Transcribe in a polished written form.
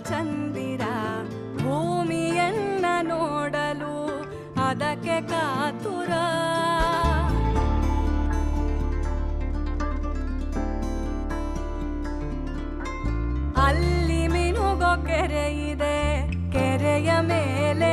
ಚಂದಿರ ಭೂಮಿಯನ್ನ ನೋಡಲು ಅದಕ್ಕೆ ಕಾತುರ. ಅಲ್ಲಿ ಮಿನುಗೋ ಕೆರೆ ಇದೆ, ಕೆರೆಯ ಮೇಲೆ